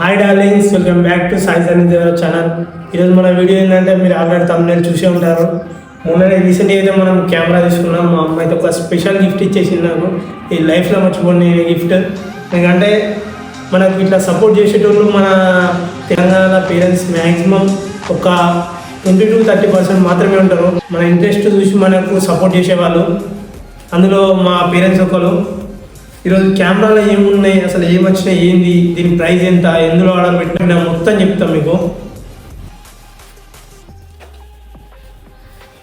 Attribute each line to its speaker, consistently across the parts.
Speaker 1: Hi darlings, welcome back to Sai సన్నిధి channel. ఈరోజు మన వీడియో ఏంటంటే మీరు ఆల్రెడీ తమిళ చూసే ఉంటారు. మొన్ననే రీసెంట్గా అయితే మనం కెమెరా తీసుకున్నాం. మా అమ్మ అయితే ఒక స్పెషల్ గిఫ్ట్ ఇచ్చేసింది నాకు. ఈ లైఫ్లో మర్చిపోయిన గిఫ్ట్. ఎందుకంటే మనకు ఇట్లా సపోర్ట్ చేసేటోళ్ళు మన తెలంగాణ పేరెంట్స్ మ్యాక్సిమం ఒక 20-30% మాత్రమే ఉంటారు. మన ఇంట్రెస్ట్ చూసి మనకు సపోర్ట్ చేసేవాళ్ళు. అందులో మా పేరెంట్స్ ఒకరు. ఈరోజు కెమెరాలో ఏమున్నాయి, అసలు ఏమొచ్చినాయి, ఏంది, దీని ప్రైస్ ఎంత, ఎందులో ఆర్డర్ పెట్టినా మొత్తం చెప్తాం మీకు.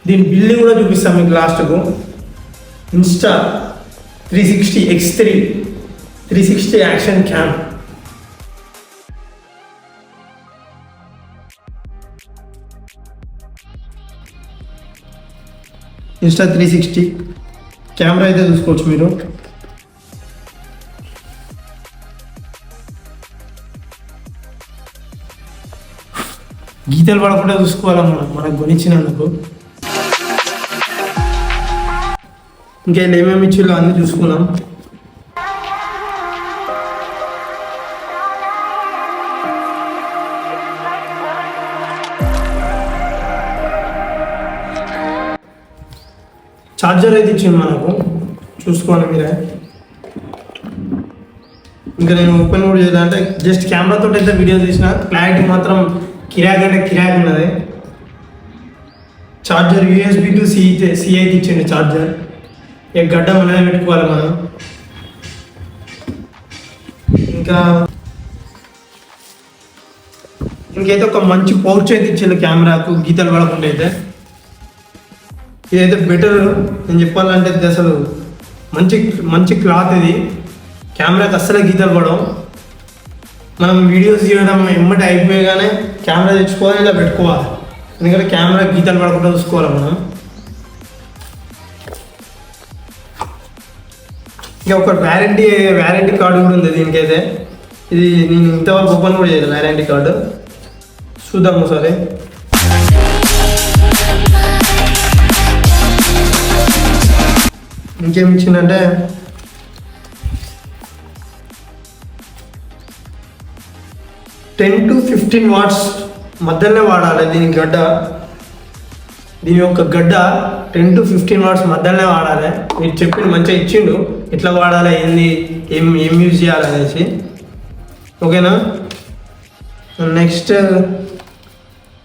Speaker 1: దీని బిల్లు కూడా చూపిస్తాం మీకు లాస్ట్కు. Insta 360 X3 360 action cam. Insta 360 camera అయితే చూసుకోవచ్చు మీరు. గీతలు పడకుండా చూసుకోవాలి మనకు కొనిచ్చినందుకు. ఇంకా ఏమేమి ఇచ్చిలో అన్నీ చూసుకున్నాం. చార్జర్ అయితే ఇచ్చింది మనకు, చూసుకోవాలి మీరే. ఇంకా నేను ఓపెన్ కూడా చేయాలంటే జస్ట్ కెమెరాతో అయితే వీడియో తీసిన, క్లారిటీ మాత్రం కిరాక్ అంటే కిరాక్ ఉన్నది. చార్జర్ USB to C అయితే ఇచ్చిండు చార్జర్. ఇక గడ్డ మనమే పెట్టుకోవాలి మనం. ఇంకైతే ఒక మంచి పౌచ్ అయితే ఇచ్చిండు కెమెరాకు, గీతలు పడకుండా అయితే. ఇదైతే బెటర్ నేను చెప్పాలంటే. అసలు మంచి మంచి క్లాత్ ఇది. కెమెరాకి అస్సలే గీతలు పడవు. మనం వీడియోస్ తీయడం ఎమ్మటి అయిపోయగానే కెమెరా తెచ్చుకోవాలి, ఇలా పెట్టుకోవాలి. ఎందుకంటే కెమెరా గీతలు పడకుండా చూసుకోవాలి మనం. ఇంకా ఒక వ్యారంటీ కార్డు కూడా ఉంది దీనికైతే. ఇది నేను ఇంతవరకు ఓపెన్ కూడా చేయలేదు వ్యారంటీ కార్డు. చూద్దాం ఒకసారి. ఇంకేమి ఇచ్చిందంటే 10 to 15 watts మధ్యలోనే వాడాలి దీని గడ్డ. దీని యొక్క గడ్డ 10 to 15 watts మధ్యలోనే వాడాలి. మీరు చెప్పిండు మంచిగా ఇచ్చిండు ఎట్లా వాడాలి, ఏంది, ఏం యూజ్ చేయాలి అనేసి. ఓకేనా. నెక్స్ట్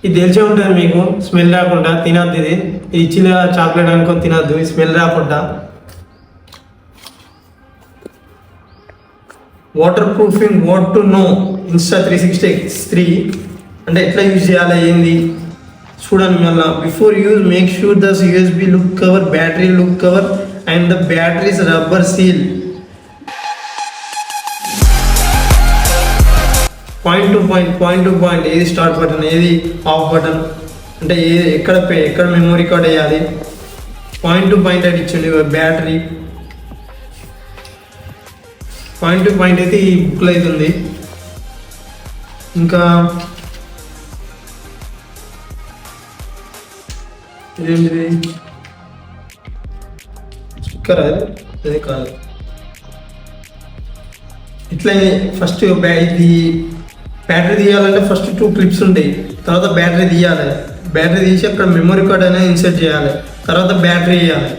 Speaker 1: ఇది తెలిసే ఉంటుంది మీకు, స్మెల్ రాకుండా తినద్దు. ఇది ఇచ్చిన చాక్లెట్ అనుకొని తినద్దు, ఈ స్మెల్ రాకుండా. Water proofing what to know Insta 360 X3 అంటే ఎట్లా యూజ్ చేయాలి, ఏంది చూడండి మళ్ళీ. Before use make sure the USB look cover, battery look cover and the batteries rubber seal. Point to point ఏది స్టార్ట్ బటన్, ఏది ఆఫ్ బటన్, అంటే ఎక్కడ మెమొరీ కార్డ్ వేయాలి, పాయింట్ టు పాయింట్ అయితే ఇచ్చింది. బ్యాటరీ పాయింట్ టు పాయింట్ అయితే ఈ బుక్లో అయితే ఉంది. ఇంకా ఇదేంటిది, స్టిక్కర్ అది కాదు. ఇట్లా ఫస్ట్ ఇది బ్యాటరీ తీయాలంటే ఫస్ట్ 2 క్లిప్స్ ఉంటాయి. తర్వాత బ్యాటరీ తీయాలి. బ్యాటరీ తీసి అక్కడ మెమొరీ కార్డ్ అనేది ఇన్సర్ట్ చేయాలి. తర్వాత బ్యాటరీ వేయాలి.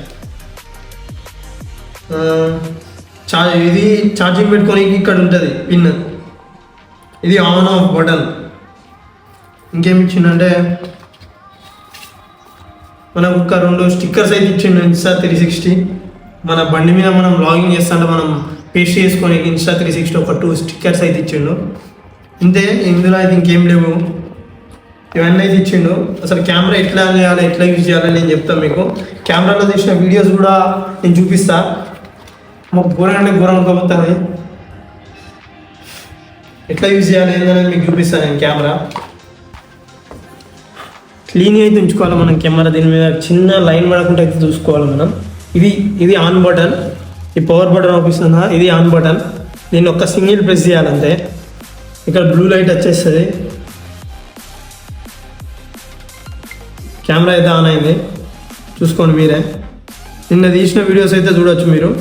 Speaker 1: ఇది ఛార్జింగ్ పెట్టుకొని ఇక్కడ ఉంటుంది పిన్. ఇది ఆన్ ఆఫ్ బటన్. ఇంకేమి ఇచ్చిందంటే మనకు ఒక 2 స్టిక్కర్స్ అయితే ఇచ్చిండు ఇన్స్టా 360. మన బండి మీద మనం లాగిన్ చేస్తుంటే మనం పేస్ట్ చేసుకొని ఇన్స్టా 360 ఒక 2 స్టిక్కర్స్ అయితే ఇచ్చిండు. ఇంతే, ఇందులో అయితే ఇంకేం లేవు. ఇవన్నీ అయితే ఇచ్చిండు. అసలు కెమెరా ఎట్లా చేయాలి, ఎట్లా యూజ్ చేయాలని నేను చెప్తాను మీకు. కెమెరాలో తీసిన వీడియోస్ కూడా నేను చూపిస్తా. మాకు ఘోరం అంటే ఘోరం కాబోతుంది. ఎట్లా యూజ్ చేయాలి ఏంటనేది మీకు చూపిస్తాను నేను. కెమెరా క్లీన్గా అయితే ఉంచుకోవాలి మనం. కెమెరా దీని మీద చిన్న లైన్ పడకుండా అయితే చూసుకోవాలి మనం. ఇది ఆన్ బటన్. ఈ పవర్ బటన్ అవుపిస్తుందా, ఇది ఆన్ బటన్. దీన్ని ఒక్క సింగిల్ ప్రెస్ చేయాలంతే. ఇక్కడ బ్లూ లైట్ వచ్చేస్తుంది. కెమెరా అయితే ఆన్ అయింది, చూసుకోండి మీరే. నిన్న తీసిన వీడియోస్ అయితే చూడొచ్చు మీరు.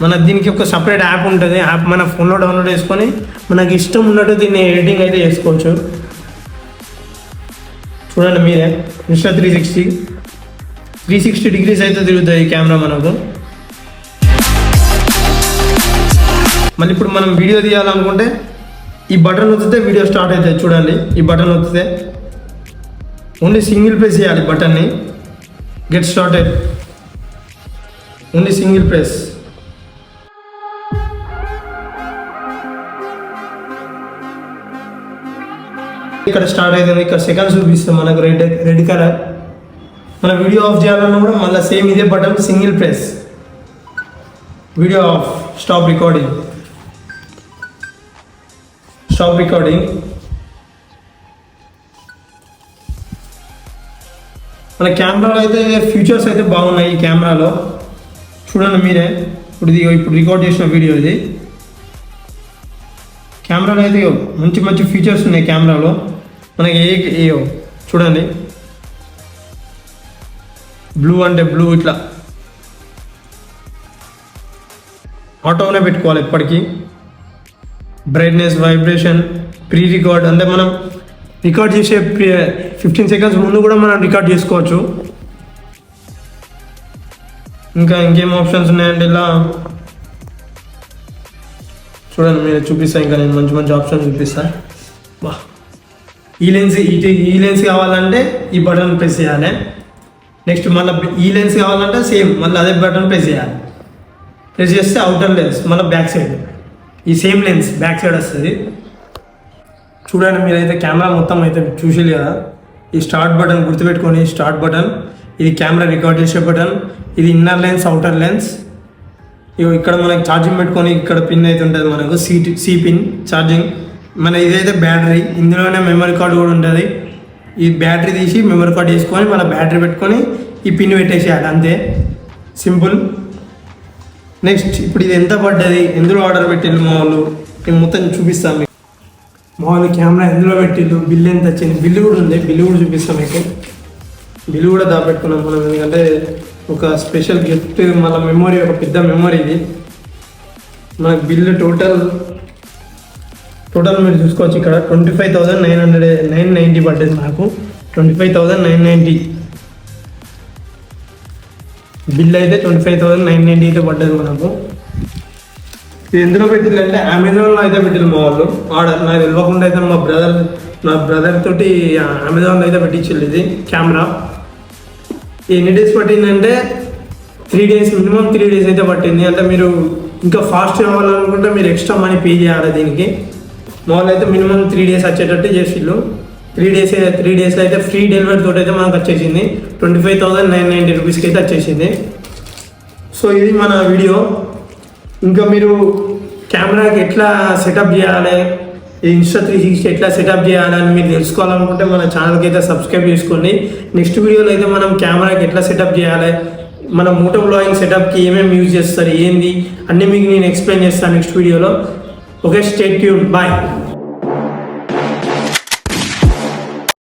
Speaker 1: మన దీనికి ఒక సపరేట్ యాప్ ఉంటుంది. యాప్ మన ఫోన్లో డౌన్లోడ్ చేసుకొని మనకి ఇష్టం ఉన్నట్టు దీన్ని ఎడిటింగ్ అయితే చేసుకోవచ్చు. చూడండి మీరే, ఇన్స్టా 360 డిగ్రీస్ అయితే తిరుగుతుంది ఈ కెమెరా మనకు. మళ్ళీ ఇప్పుడు మనం వీడియో తీయాలనుకుంటే ఈ బటన్ వస్తే వీడియో స్టార్ట్ అవుతుంది. చూడండి, ఈ బటన్ వస్తే ఓన్లీ సింగిల్ ప్రెస్ చేయాలి బటన్ని. Get started, only single press. ఇక్కడ స్టార్ట్ అవుతుంది. ఇక్కడ సెకండ్స్ చూపిస్తాం మనకు రెడ్ కలర్. మన వీడియో ఆఫ్ చేయాలన్నా కూడా మళ్ళీ సేమ్ ఇదే button, single press, video of, stop recording. మన కెమెరాలో అయితే ఫీచర్స్ అయితే బాగున్నాయి ఈ కెమెరాలో. చూడండి మీరే, ఇప్పుడు రికార్డ్ చేసిన వీడియో ఇది. కెమెరాలో అయితే మంచి మంచి ఫీచర్స్ ఉన్నాయి కెమెరాలో. మనకి చూడండి, బ్లూ అంటే బ్లూ, ఇట్లా ఆటోనే పెట్టుకోవాలి ఎప్పటికీ. బ్రైట్నెస్, వైబ్రేషన్, ప్రీ రికార్డ్, అంటే మనం రికార్డ్ చేసే 15 సెకండ్స్ ముందు కూడా మనం రికార్డ్ చేసుకోవచ్చు. ఇంకేం ఆప్షన్స్ ఉన్నాయంటే ఇలా చూడండి మీరు, చూపిస్తాను. ఇంకా నేను మంచి మంచి ఆప్షన్ చూపిస్తాను. బా, ఈ లెన్స్ కావాలంటే ఈ బటన్ ప్రెస్ చేయాలి. నెక్స్ట్ మళ్ళీ ఈ లెన్స్ కావాలంటే సేమ్ మళ్ళీ అదే బటన్ ప్రెస్ చేయాలి. ప్రెస్ చేస్తే అవుటర్ లెన్స్, మళ్ళీ బ్యాక్ సైడ్ ఈ సేమ్ లెన్స్ బ్యాక్ సైడ్ వస్తుంది. చూడండి మీరైతే కెమెరా మొత్తం అయితే చూసేది కదా. ఈ స్టార్ట్ బటన్ గుర్తుపెట్టుకొని, స్టార్ట్ బటన్, ఇది కెమెరా రికార్డ్ చేసే బటన్, ఇది ఇన్నర్ లెన్స్, అవుటర్ లెన్స్. ఇక్కడ మనకి ఛార్జింగ్ పెట్టుకొని ఇక్కడ పిన్ అయితే ఉంటుంది మనకు, సి పిన్ ఛార్జింగ్. మన ఇదైతే బ్యాటరీ, ఇందులోనే మెమరీ కార్డు కూడా ఉంటుంది. ఈ బ్యాటరీ తీసి మెమరీ కార్డ్ వేసుకొని మన బ్యాటరీ పెట్టుకొని ఈ పిన్ పెట్టేసేయాలి, అంతే, సింపుల్. నెక్స్ట్ ఇప్పుడు ఇది ఎంత పడ్డది, ఎందులో ఆర్డర్ పెట్టిల్లు మా వాళ్ళు, నేను మొత్తం చూపిస్తాను మీకు. మా వాళ్ళు కెమెరా ఎందులో పెట్టిల్లు, బిల్లు ఎంత వచ్చింది, బిల్లు కూడా ఉంది, బిల్లు కూడా చూపిస్తాం మీకు. బిల్లు కూడా దాపెట్టుకున్నాం మనం, ఎందుకంటే ఒక స్పెషల్ గిఫ్ట్, మళ్ళీ మెమొరీ, ఒక పెద్ద మెమొరీ ఇది. మనకు బిల్లు టోటల్ మీరు చూసుకోవచ్చు. ఇక్కడ 25,990 పడ్డది నాకు, 25,990 బిల్ అయితే 25,990 అయితే పడ్డది మనకు. ఇది ఎందులో పెట్టింది అంటే అమెజాన్లో అయితే పెట్టింది మా వాళ్ళు ఆర్డర్. నాకు తెలియకుండా అయితే మా బ్రదర్ తోటి అమెజాన్లో అయితే పెట్టించింది ఇది కెమెరా. ఎన్ని డేస్ పట్టిందంటే 3 days, మినిమం 3 days అయితే పట్టింది. అంటే మీరు ఇంకా ఫాస్ట్ కావాలనుకుంటే మీరు ఎక్స్ట్రా మనీ పే చేయాలి దీనికి. మామూలు అయితే మినిమం 3 days వచ్చేటట్టు చేసిళ్ళు. 3 days అయితే ఫ్రీ డెలివరీ తోటి అయితే మనకు వచ్చేసింది 25,990 రూపీస్కి అయితే వచ్చేసింది. సో ఇది మన వీడియో. ఇంకా మీరు కెమెరాకి ఎట్లా సెటప్ చేయాలి, ఇన్స్టా 360 ఎట్లా సెటప్ చేయాలని మీరు తెలుసుకోవాలనుకుంటే మన ఛానల్కి అయితే సబ్స్క్రైబ్ చేసుకోండి. నెక్స్ట్ వీడియోలో అయితే మనం కెమెరాకి ఎట్లా సెటప్ చేయాలి, మన మోటో బ్లాగింగ్ సెటప్కి ఏమేమి యూజ్ చేస్తారు, ఏంది అన్నీ మీకు నేను ఎక్స్ప్లెయిన్ చేస్తాను నెక్స్ట్ వీడియోలో. Okay, stay tuned, bye.